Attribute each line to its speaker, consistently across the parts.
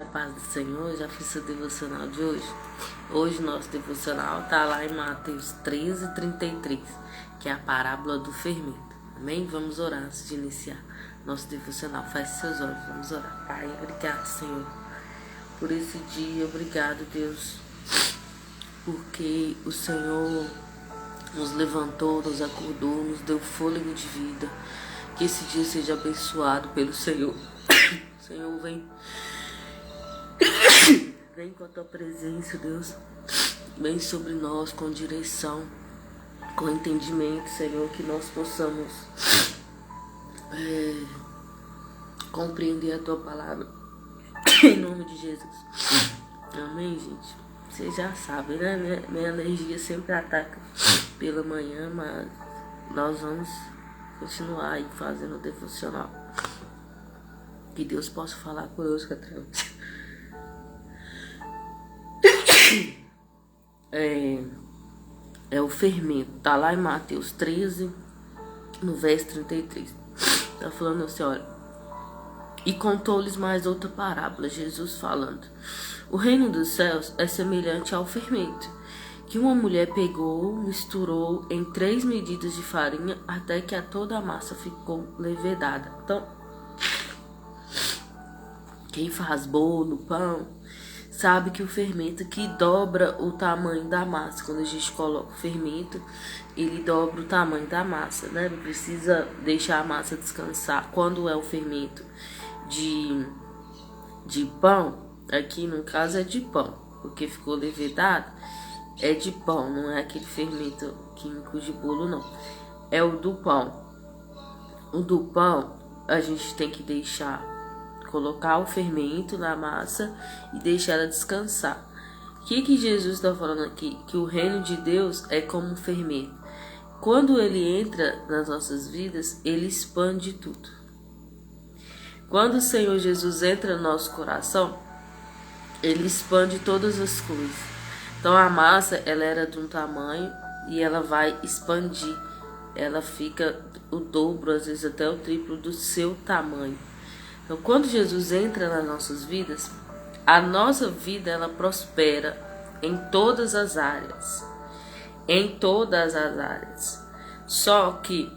Speaker 1: A paz do Senhor, já fiz o devocional de hoje. Hoje nosso devocional está lá em Mateus 13:33, que é a parábola do fermento. Amém? Vamos orar antes de iniciar nosso devocional. Feche seus olhos, vamos orar. Pai, obrigado, Senhor, por esse dia. Obrigado, Deus, porque o Senhor nos levantou, nos acordou, nos deu fôlego de vida. Que esse dia seja abençoado pelo Senhor. Senhor, vem com a tua presença, Deus. Vem sobre nós com direção, com entendimento, Senhor, que nós possamos compreender a tua palavra. Em nome de Jesus. Amém, gente? Vocês já sabem, né? Minha alergia sempre ataca pela manhã, mas nós vamos continuar aí fazendo o devocional. Que Deus possa falar conosco através. É o fermento, tá lá em Mateus 13, no verso 33. Tá falando assim, olha. E contou-lhes mais outra parábola, Jesus falando. O reino dos céus é semelhante ao fermento, que uma mulher pegou, misturou em 3 medidas de farinha, até que a toda a massa ficou levedada. Então, quem faz bolo, pão, sabe que o fermento que dobra o tamanho da massa. Quando a gente coloca o fermento, ele dobra o tamanho da massa, né? Não precisa deixar a massa descansar. Quando é o fermento de pão, aqui no caso é de pão, porque ficou levedado, é de pão, não é aquele fermento químico de bolo, não. É o do pão. O do pão, a gente tem que colocar o fermento na massa e deixar ela descansar. O que Jesus está falando aqui? Que o reino de Deus é como um fermento. Quando ele entra nas nossas vidas, ele expande tudo. Quando o Senhor Jesus entra no nosso coração, ele expande todas as coisas. Então a massa, ela era de um tamanho e ela vai expandir. Ela fica o dobro, às vezes até o triplo do seu tamanho. Então, quando Jesus entra nas nossas vidas, a nossa vida ela prospera em todas as áreas. Em todas as áreas. Só que,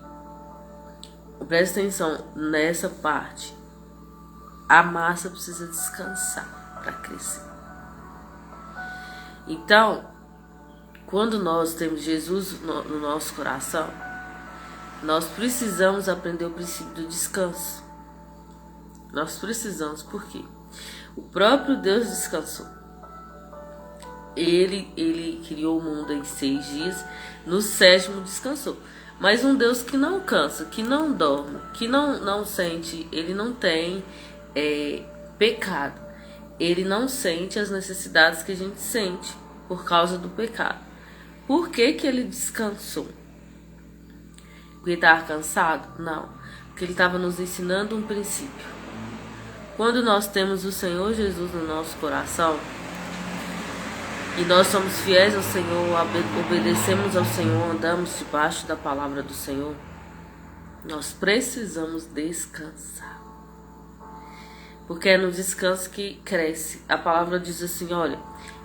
Speaker 1: presta atenção nessa parte, a massa precisa descansar para crescer. Então, quando nós temos Jesus no nosso coração, nós precisamos aprender o princípio do descanso. Nós precisamos, por quê? O próprio Deus descansou. Ele criou o mundo em 6 dias, no 7º descansou. Mas um Deus que não cansa, que não dorme, que não sente, ele não tem pecado. Ele não sente as necessidades que a gente sente por causa do pecado. Por que ele descansou? Porque ele estava cansado? Não. Porque ele estava nos ensinando um princípio. Quando nós temos o Senhor Jesus no nosso coração e nós somos fiéis ao Senhor, obedecemos ao Senhor, andamos debaixo da palavra do Senhor, nós precisamos descansar. Porque é no descanso que cresce. A palavra diz assim, olha,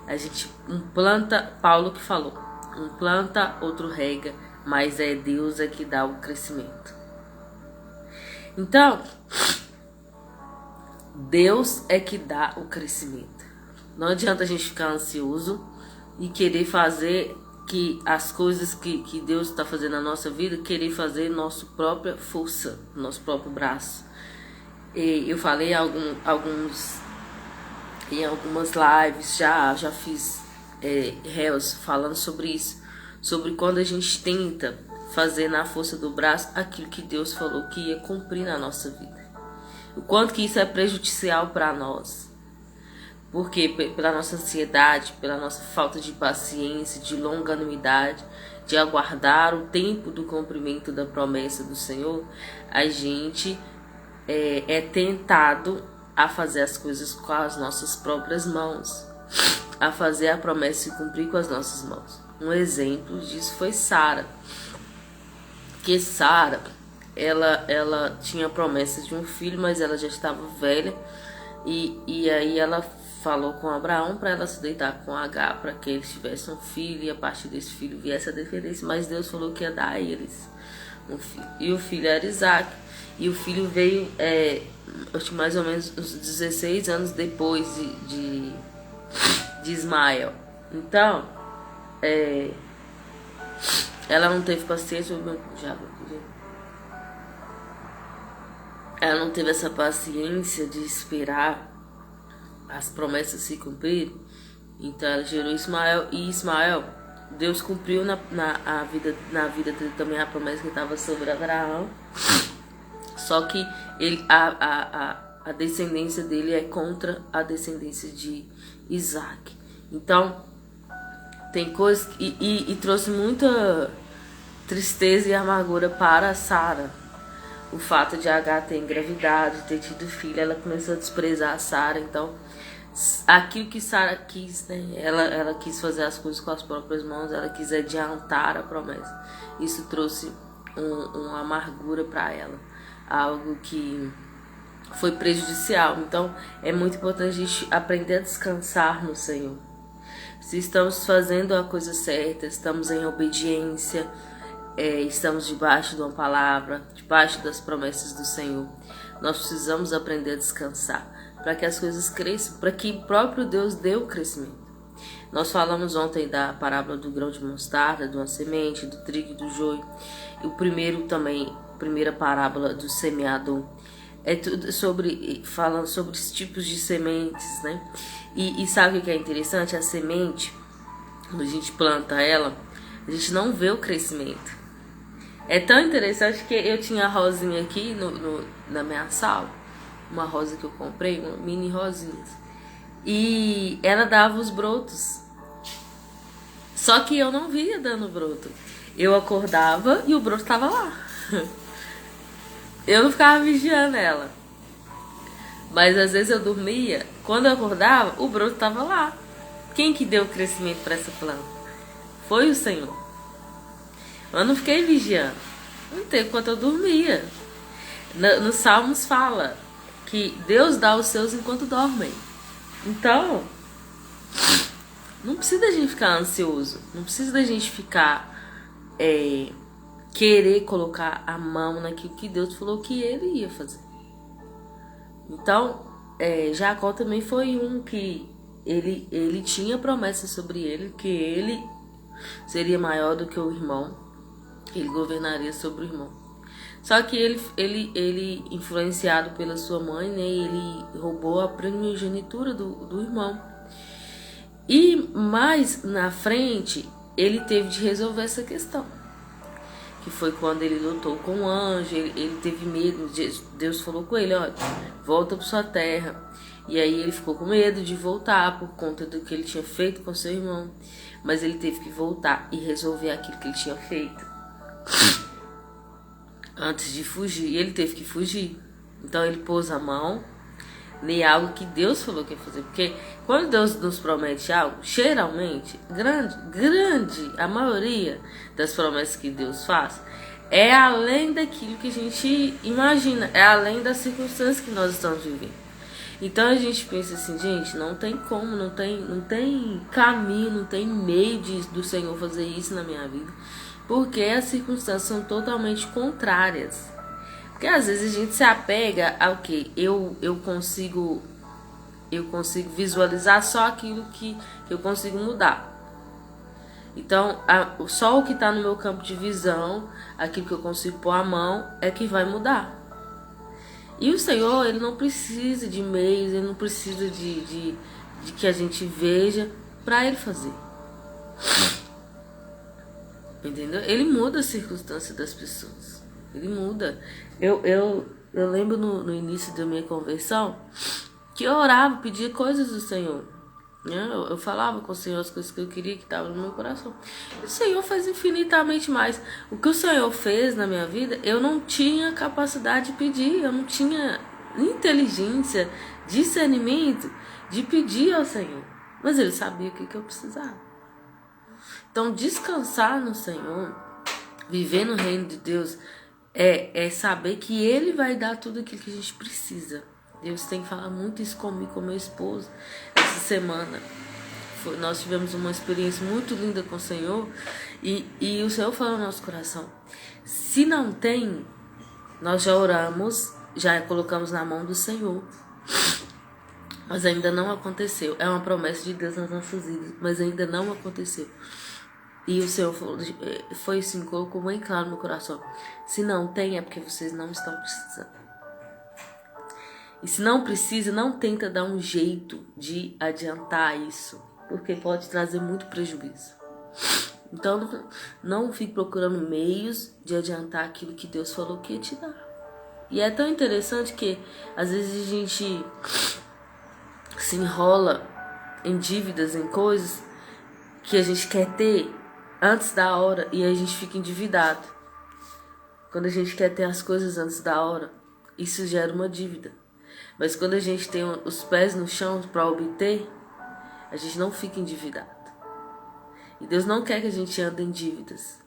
Speaker 1: a gente planta, Paulo que falou, um planta, outro rega, mas é Deus que dá o crescimento. Então, Deus é que dá o crescimento. Não adianta a gente ficar ansioso e querer fazer que as coisas que Deus está fazendo na nossa vida, querer fazer nossa própria força, nosso próprio braço. E eu falei em algumas lives, já fiz reels falando sobre isso, sobre quando a gente tenta fazer na força do braço aquilo que Deus falou que ia cumprir na nossa vida. O quanto que isso é prejudicial para nós. Porque pela nossa ansiedade, pela nossa falta de paciência, de longanimidade, de aguardar o tempo do cumprimento da promessa do Senhor, a gente é tentado a fazer as coisas com as nossas próprias mãos, a fazer a promessa se cumprir com as nossas mãos. Um exemplo disso foi Sara. Que Sara, ela tinha promessas de um filho, mas ela já estava velha E aí ela falou com Abraão para ela se deitar com Agar, para que eles tivessem um filho e a partir desse filho viesse a descendência. Mas Deus falou que ia dar a eles um filho. E o filho era Isaac. E o filho veio, acho que mais ou menos uns 16 anos depois de Ismael. Então, ela não teve paciência. Ela não teve essa paciência de esperar as promessas se cumprirem. Então ela gerou Ismael. E Ismael, Deus cumpriu na vida dele também a promessa que estava sobre Abraão. Só que a descendência dele é contra a descendência de Isaac. Então, tem coisas e trouxe muita tristeza e amargura para Sara. O fato de Agar ter engravidado, ter tido filho, ela começou a desprezar a Sara. Então, aquilo que Sara quis, né? Ela quis fazer as coisas com as próprias mãos, ela quis adiantar a promessa. Isso trouxe uma amargura para ela, algo que foi prejudicial. Então, é muito importante a gente aprender a descansar no Senhor. Se estamos fazendo a coisa certa, estamos em obediência, estamos debaixo de uma palavra, debaixo das promessas do Senhor, nós precisamos aprender a descansar, para que as coisas cresçam, para que o próprio Deus dê o crescimento. Nós falamos ontem da parábola do grão de mostarda, de uma semente, do trigo e do joio. E o primeira parábola do semeador. É tudo falando sobre os tipos de sementes, né? E sabe o que é interessante? A semente, quando a gente planta ela, a gente não vê o crescimento. É tão interessante que eu tinha a rosinha aqui na minha sala, uma rosa que eu comprei, uma mini rosinha. E ela dava os brotos. Só que eu não via dando broto. Eu acordava e o broto estava lá. Eu não ficava vigiando ela. Mas às vezes eu dormia. Quando eu acordava, o broto estava lá. Quem que deu o crescimento para essa planta? Foi o Senhor. Eu não fiquei vigiando. Não tem enquanto eu dormia. Nos Salmos fala que Deus dá os seus enquanto dormem. Então, não precisa da gente ficar ansioso. Não precisa da gente ficar querer colocar a mão naquilo que Deus falou que ele ia fazer. Então, Jacó também foi um que ele tinha promessa sobre ele, que ele seria maior do que o irmão, ele governaria sobre o irmão. Só que ele influenciado pela sua mãe, né, ele roubou a primogenitura do irmão. E mais na frente, ele teve de resolver essa questão. Que foi quando ele lutou com o anjo, ele teve medo. Deus falou com ele, olha, volta para sua terra. E aí ele ficou com medo de voltar por conta do que ele tinha feito com seu irmão. Mas ele teve que voltar e resolver aquilo que ele tinha feito antes de fugir. E ele teve que fugir. Então ele pôs a mão em algo que Deus falou que ia fazer. Porque quando Deus nos promete algo, geralmente, grande, a maioria das promessas que Deus faz é além daquilo que a gente imagina, é além das circunstâncias que nós estamos vivendo. Então a gente pensa assim, gente, não tem como, não tem caminho, não tem meio do Senhor fazer isso na minha vida, porque as circunstâncias são totalmente contrárias. Porque às vezes a gente se apega ao que eu consigo visualizar só aquilo que eu consigo mudar. Então, só o que está no meu campo de visão, aquilo que eu consigo pôr a mão, é que vai mudar. E o Senhor, ele não precisa de meios, ele não precisa de que a gente veja para ele fazer. Entendeu? Ele muda a circunstância das pessoas. Ele muda. Eu lembro no início da minha conversão que eu orava, pedia coisas do Senhor. Eu falava com o Senhor as coisas que eu queria, que estavam no meu coração. E o Senhor faz infinitamente mais. O que o Senhor fez na minha vida, eu não tinha capacidade de pedir. Eu não tinha inteligência, discernimento de pedir ao Senhor. Mas Ele sabia o que eu precisava. Então, descansar no Senhor, viver no reino de Deus, é saber que Ele vai dar tudo aquilo que a gente precisa. Deus tem que falar muito isso comigo, com meu esposo. Essa semana nós tivemos uma experiência muito linda com o Senhor. E o Senhor falou no nosso coração. Se não tem, nós já oramos, já colocamos na mão do Senhor. Mas ainda não aconteceu. É uma promessa de Deus nas nossas vidas, mas ainda não aconteceu. E o Senhor foi assim, colocou bem claro no meu coração. Se não tem, é porque vocês não estão precisando. E se não precisa, não tenta dar um jeito de adiantar isso, porque pode trazer muito prejuízo. Então, não fique procurando meios de adiantar aquilo que Deus falou que ia te dar. E é tão interessante que, às vezes, a gente se enrola em dívidas, em coisas que a gente quer ter antes da hora e a gente fica endividado. Quando a gente quer ter as coisas antes da hora, isso gera uma dívida. Mas quando a gente tem os pés no chão para obter, a gente não fica endividado. E Deus não quer que a gente ande em dívidas.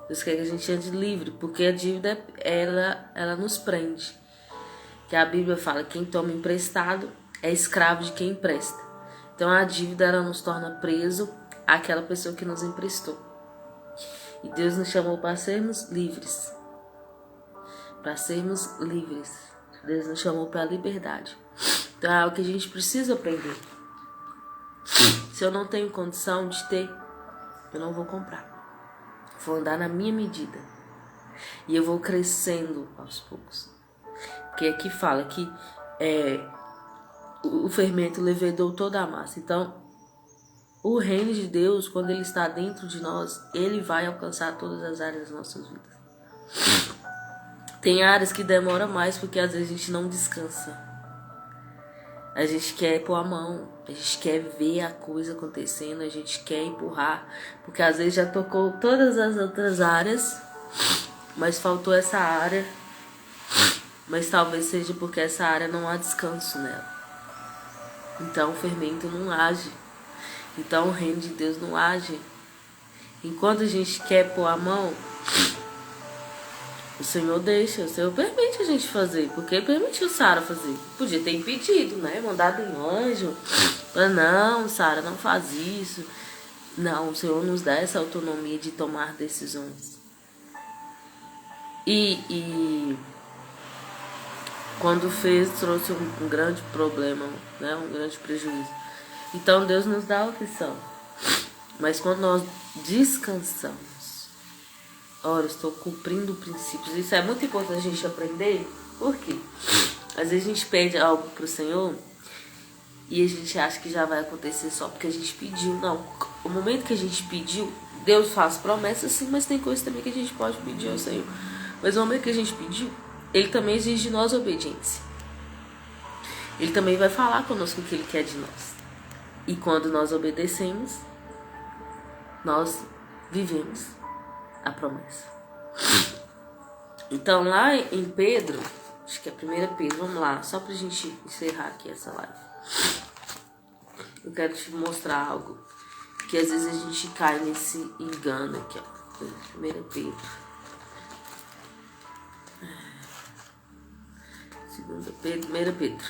Speaker 1: Deus quer que a gente ande livre, porque a dívida, ela nos prende. Que a Bíblia fala que quem toma emprestado é escravo de quem empresta. Então a dívida, ela nos torna preso àquela pessoa que nos emprestou. E Deus nos chamou para sermos livres. Para sermos livres. Deus nos chamou para a liberdade. Então é algo que a gente precisa aprender. Se eu não tenho condição de ter, eu não vou comprar. Vou andar na minha medida. E eu vou crescendo aos poucos. Porque aqui fala que o fermento levedou toda a massa. Então, o reino de Deus, quando ele está dentro de nós, ele vai alcançar todas as áreas das nossas vidas. Tem áreas que demoram mais porque às vezes a gente não descansa. A gente quer pôr a mão, a gente quer ver a coisa acontecendo, a gente quer empurrar, porque às vezes já tocou todas as outras áreas, mas faltou essa área. Mas talvez seja porque essa área não há descanso nela. Então o fermento não age. Então o reino de Deus não age. Enquanto a gente quer pôr a mão, o Senhor deixa, o Senhor permite a gente fazer, porque permitiu Sara fazer. Podia ter impedido, né? Mandado um anjo. Mas não, Sara, não faz isso. Não, o Senhor nos dá essa autonomia de tomar decisões. E quando fez, trouxe um grande problema, né? Um grande prejuízo. Então Deus nos dá a opção. Mas quando nós descansamos, ora, estou cumprindo princípios. Isso é muito importante a gente aprender. Por quê? Às vezes a gente pede algo para o Senhor e a gente acha que já vai acontecer só porque a gente pediu. Não. O momento que a gente pediu, Deus faz promessas sim, mas tem coisas também que a gente pode pedir ao Senhor. Mas no momento que a gente pediu, Ele também exige de nós obediência. Ele também vai falar conosco o que Ele quer de nós. E quando nós obedecemos, nós vivemos a promessa. Então lá em Pedro, acho que é 1 Pedro, vamos lá, só pra gente encerrar aqui essa live. Eu quero te mostrar algo que às vezes a gente cai nesse engano aqui, ó. 1 Pedro. 2 Pedro, 1 Pedro.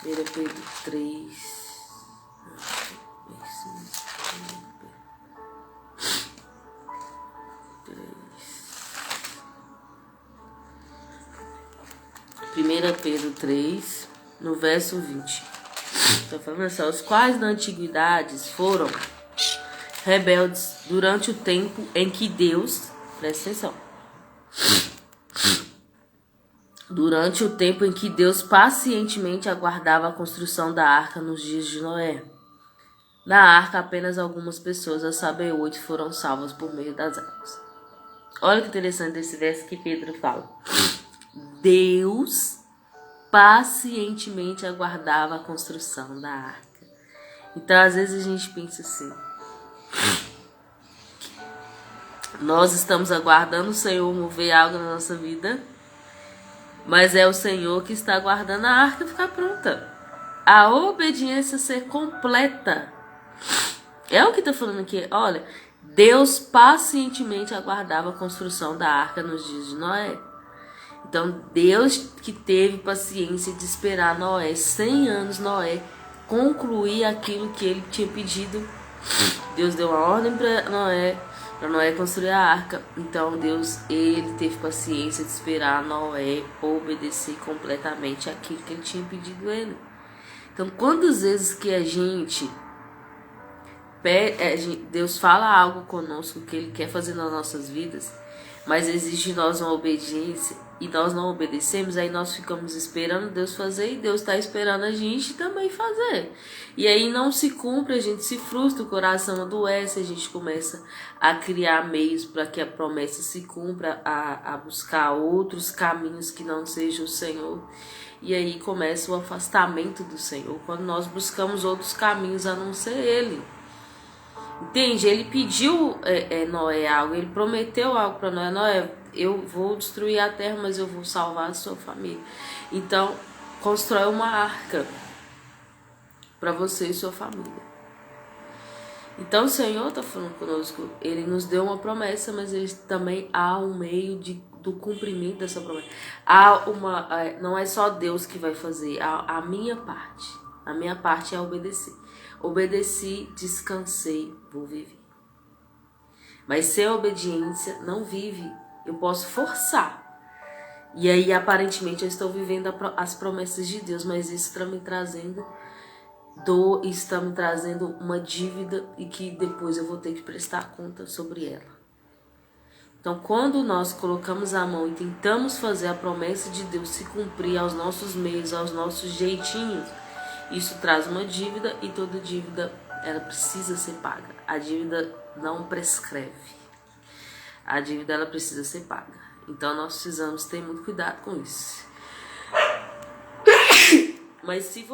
Speaker 1: 1 Pedro 3. Primeira Pedro 3, no verso 20. Está falando assim, os quais na antiguidade foram rebeldes durante o tempo em que Deus, presta atenção, durante o tempo em que Deus pacientemente aguardava a construção da arca nos dias de Noé. Na arca apenas algumas pessoas, a saber 8, foram salvas por meio das águas. Olha que interessante esse verso que Pedro fala. Deus pacientemente aguardava a construção da arca. Então, às vezes a gente pensa assim, nós estamos aguardando o Senhor mover algo na nossa vida, mas é o Senhor que está aguardando a arca ficar pronta. A obediência ser completa. É o que está falando aqui. Olha, Deus pacientemente aguardava a construção da arca nos dias de Noé. Então Deus que teve paciência de esperar Noé, 100 anos Noé, concluir aquilo que ele tinha pedido. Deus deu uma ordem para Noé construir a arca. Então Deus, ele teve paciência de esperar Noé obedecer completamente aquilo que ele tinha pedido a ele. Então quantas vezes que Deus fala algo conosco que ele quer fazer nas nossas vidas, mas exige de nós uma obediência e nós não obedecemos, aí nós ficamos esperando Deus fazer e Deus está esperando a gente também fazer. E aí não se cumpre, a gente se frustra, o coração adoece, a gente começa a criar meios para que a promessa se cumpra, a buscar outros caminhos que não sejam o Senhor. E aí começa o afastamento do Senhor, quando nós buscamos outros caminhos a não ser Ele. Entende? Ele pediu Noé algo, ele prometeu algo para Noé. Noé, eu vou destruir a terra, mas eu vou salvar a sua família. Então, constrói uma arca para você e sua família. Então, o Senhor está falando conosco. Ele nos deu uma promessa, mas ele também há um meio do cumprimento dessa promessa. Não é só Deus que vai fazer, a minha parte. A minha parte é obedecer. Obedeci, descansei, vou viver. Mas sem obediência não vive. Eu posso forçar. E aí aparentemente eu estou vivendo as promessas de Deus, mas isso está me trazendo dor, isso está me trazendo uma dívida e que depois eu vou ter que prestar conta sobre ela. Então quando nós colocamos a mão e tentamos fazer a promessa de Deus se cumprir aos nossos meios, aos nossos jeitinhos, isso traz uma dívida e toda dívida ela precisa ser paga. A dívida não prescreve. A dívida ela precisa ser paga. Então nós precisamos ter muito cuidado com isso. Mas se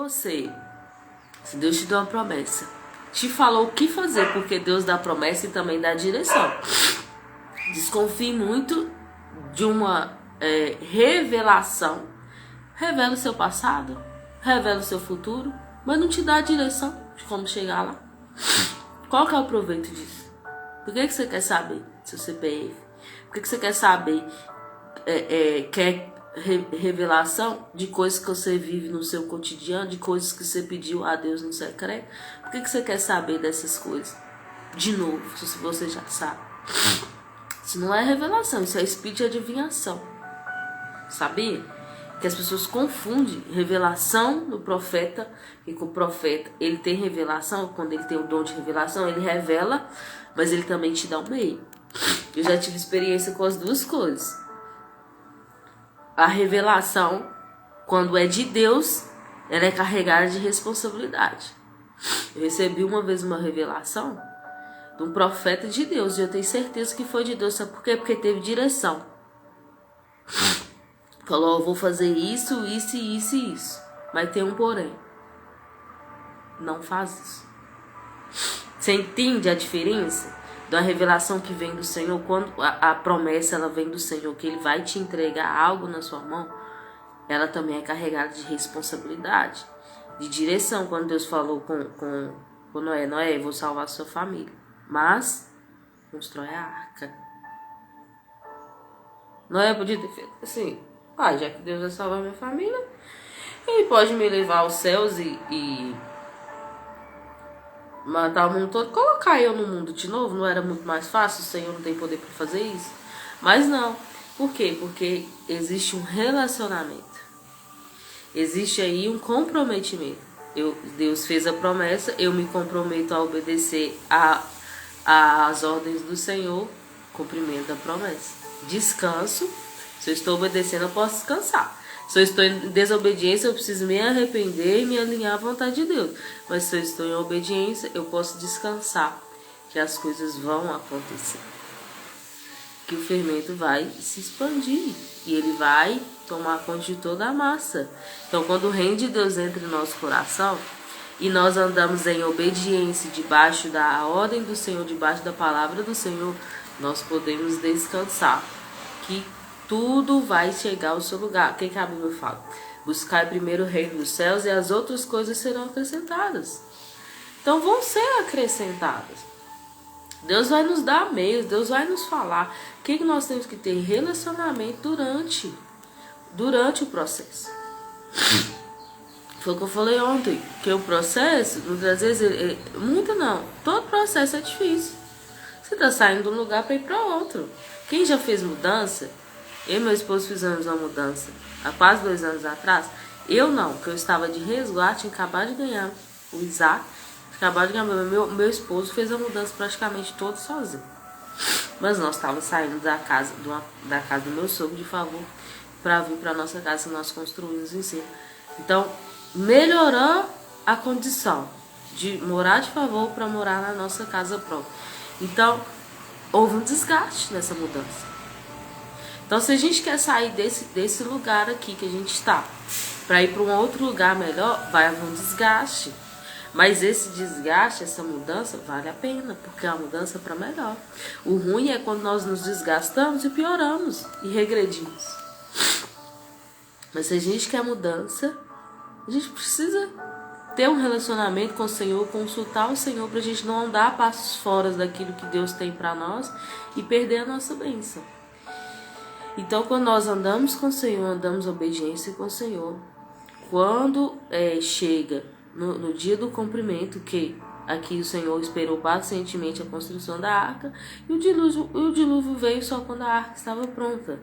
Speaker 1: Deus te deu uma promessa, te falou o que fazer, porque Deus dá promessa e também dá direção. Desconfie muito de uma revelação. Revela o seu passado, revela o seu futuro, mas não te dá a direção de como chegar lá. Qual que é o proveito disso? Por que você quer saber seu CPF? Por que você quer saber, quer revelação de coisas que você vive no seu cotidiano, de coisas que você pediu a Deus no secreto? Por que você quer saber dessas coisas? De novo, se você já sabe. Isso não é revelação, isso é espírito de adivinhação. Sabia? Que as pessoas confundem revelação do profeta, e que o profeta, ele tem revelação, quando ele tem o dom de revelação, ele revela, mas ele também te dá um meio. Eu já tive experiência com as duas coisas. A revelação, quando é de Deus, ela é carregada de responsabilidade. Eu recebi uma vez uma revelação de um profeta de Deus, e eu tenho certeza que foi de Deus. Sabe por quê? Porque teve direção. Falou, eu vou fazer isso, isso e isso e isso. Mas tem um porém. Não faz isso. Você entende a diferença da revelação que vem do Senhor? Quando a promessa ela vem do Senhor, que Ele vai te entregar algo na sua mão, ela também é carregada de responsabilidade, de direção. Quando Deus falou com Noé, Noé, eu vou salvar a sua família, mas constrói a arca. Noé podia ter feito assim, já que Deus vai salvar minha família, Ele pode me levar aos céus e matar o mundo todo, colocar eu no mundo de novo. Não era muito mais fácil? O Senhor não tem poder para fazer isso? Mas não. Por quê? Porque existe um relacionamento. Existe aí um comprometimento. Deus fez a promessa, eu me comprometo a obedecer às ordens do Senhor, cumprimento da promessa. Descanso. Se eu estou obedecendo, eu posso descansar. Se eu estou em desobediência, eu preciso me arrepender e me alinhar à vontade de Deus. Mas se eu estou em obediência, eu posso descansar, que as coisas vão acontecer. Que o fermento vai se expandir e ele vai tomar conta de toda a massa. Então, quando o reino de Deus entra em nosso coração e nós andamos em obediência, debaixo da ordem do Senhor, debaixo da palavra do Senhor, nós podemos descansar, que tudo vai chegar ao seu lugar. O que a Bíblia fala? Buscar primeiro o reino dos céus e as outras coisas serão acrescentadas. Então vão ser acrescentadas. Deus vai nos dar meios, Deus vai nos falar. O que nós temos que ter? Relacionamento durante durante o processo. Foi o que eu falei ontem, que o processo, muitas vezes, todo processo é difícil. Você tá saindo de um lugar para ir para outro. Quem já fez mudança, eu e meu esposo fizemos uma mudança há quase 2 anos atrás. Eu não, porque eu estava de resguardo, tinha acabado de ganhar o Isaac, meu esposo fez a mudança praticamente todo sozinho. Mas nós estávamos saindo da casa do meu sogro de favor para vir para nossa casa que nós construímos em cima. Então, melhorou a condição de morar de favor para morar na nossa casa própria. Então, houve um desgaste nessa mudança. Então, se a gente quer sair desse lugar aqui que a gente está, para ir para um outro lugar melhor, vai haver um desgaste. Mas esse desgaste, essa mudança, vale a pena, porque é uma mudança para melhor. O ruim é quando nós nos desgastamos e pioramos e regredimos. Mas se a gente quer mudança, a gente precisa ter um relacionamento com o Senhor, consultar o Senhor para a gente não andar passos fora daquilo que Deus tem para nós e perder a nossa bênção. Então, quando nós andamos com o Senhor, andamos em obediência com o Senhor, quando chega no dia do cumprimento, que aqui o Senhor esperou pacientemente a construção da arca, e o dilúvio veio só quando a arca estava pronta.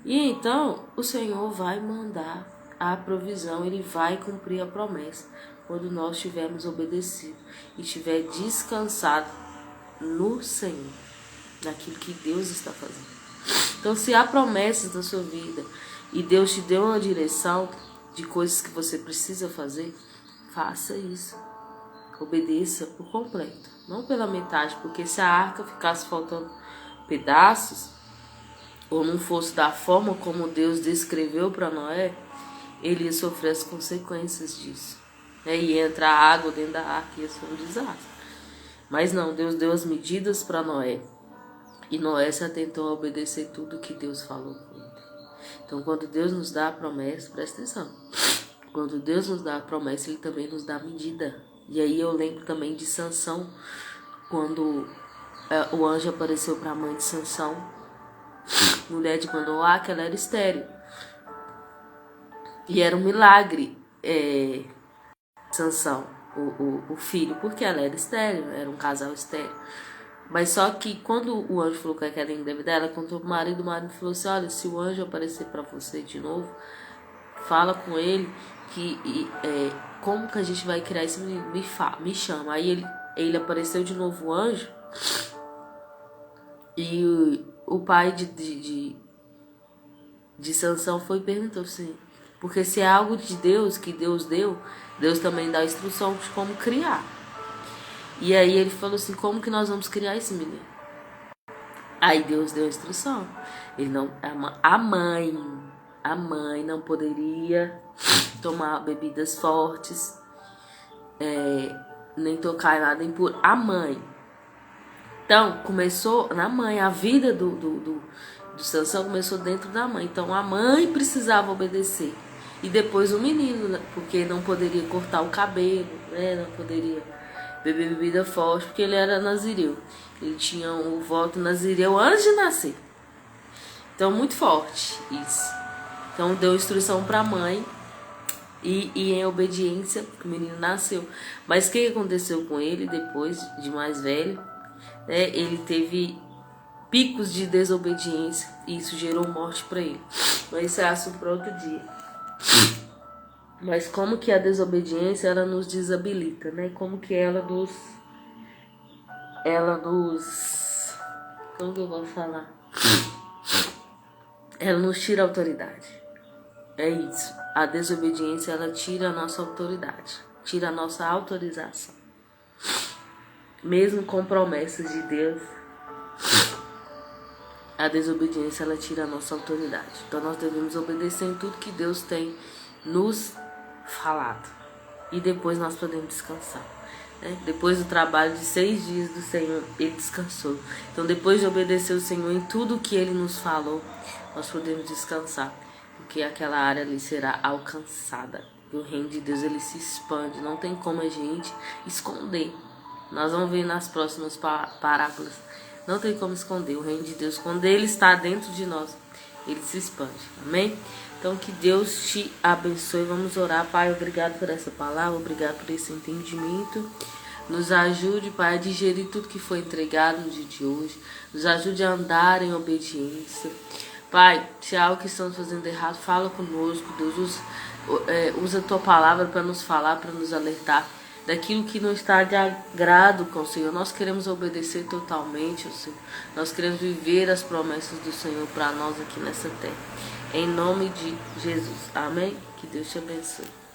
Speaker 1: E então o Senhor vai mandar a provisão, Ele vai cumprir a promessa quando nós tivermos obedecido e tiver descansado no Senhor, naquilo que Deus está fazendo. Então, se há promessas na sua vida e Deus te deu uma direção de coisas que você precisa fazer, faça isso. Obedeça por completo, não pela metade, porque se a arca ficasse faltando pedaços, ou não fosse da forma como Deus descreveu para Noé, ele ia sofrer as consequências disso. E ia entrar água dentro da arca, ia ser um desastre. Mas não, Deus deu as medidas para Noé. E Noé se atentou a obedecer tudo que Deus falou com ele. Então, quando Deus nos dá a promessa, presta atenção. Quando Deus nos dá a promessa, Ele também nos dá a medida. E aí eu lembro também de Sansão, quando o anjo apareceu para a mãe de Sansão, mulher de Manoá, que ela era estéril. E era um milagre, Sansão, o filho, porque ela era estéril, era um casal estéril. Mas só que quando o anjo falou que ela queria engravidar, ela contou pro marido, o marido falou assim: olha, se o anjo aparecer para você de novo, fala com ele que como que a gente vai criar esse menino, me chama. Aí ele apareceu de novo, o anjo, e o pai de Sansão foi e perguntou assim, porque se é algo de Deus, que Deus deu, Deus também dá instrução de como criar. E aí ele falou assim, como que nós vamos criar esse menino? Aí Deus deu a instrução. A mãe não poderia tomar bebidas fortes, nem tocar em nada impuro. A mãe. Então, começou na mãe. A vida do Sansão começou dentro da mãe. Então, a mãe precisava obedecer. E depois o menino, porque não poderia cortar o cabelo, não poderia beber bebida forte, porque ele era nazireu. Ele tinha o voto nazireu antes de nascer. Então, muito forte isso. Então, deu instrução para a mãe e em obediência, o menino nasceu. Mas o que aconteceu com ele depois, de mais velho? Ele teve picos de desobediência e isso gerou morte para ele. Mas isso é assunto para outro dia. Mas como que a desobediência, ela nos desabilita, né? Como que ela nos... Como que eu vou falar? Ela nos tira a autoridade. É isso. A desobediência, ela tira a nossa autoridade. Tira a nossa autorização. Mesmo com promessas de Deus, a desobediência, ela tira a nossa autoridade. Então nós devemos obedecer em tudo que Deus tem nos falado. E depois nós podemos descansar. Depois do trabalho de 6 dias do Senhor, Ele descansou. Então depois de obedecer o Senhor em tudo que Ele nos falou, nós podemos descansar. Porque aquela área ali será alcançada. E o reino de Deus, ele se expande. Não tem como a gente esconder. Nós vamos ver nas próximas parábolas. Não tem como esconder o reino de Deus. Quando ele está dentro de nós, ele se expande. Amém? Então, que Deus te abençoe. Vamos orar. Pai, obrigado por essa palavra, obrigado por esse entendimento. Nos ajude, Pai, a digerir tudo que foi entregado no dia de hoje. Nos ajude a andar em obediência. Pai, se há algo que estamos fazendo errado, fala conosco. Deus, usa a Tua palavra para nos falar, para nos alertar daquilo que não está de agrado com o Senhor. Nós queremos obedecer totalmente ao Senhor. Nós queremos viver as promessas do Senhor para nós aqui nessa terra. Em nome de Jesus. Amém? Que Deus te abençoe.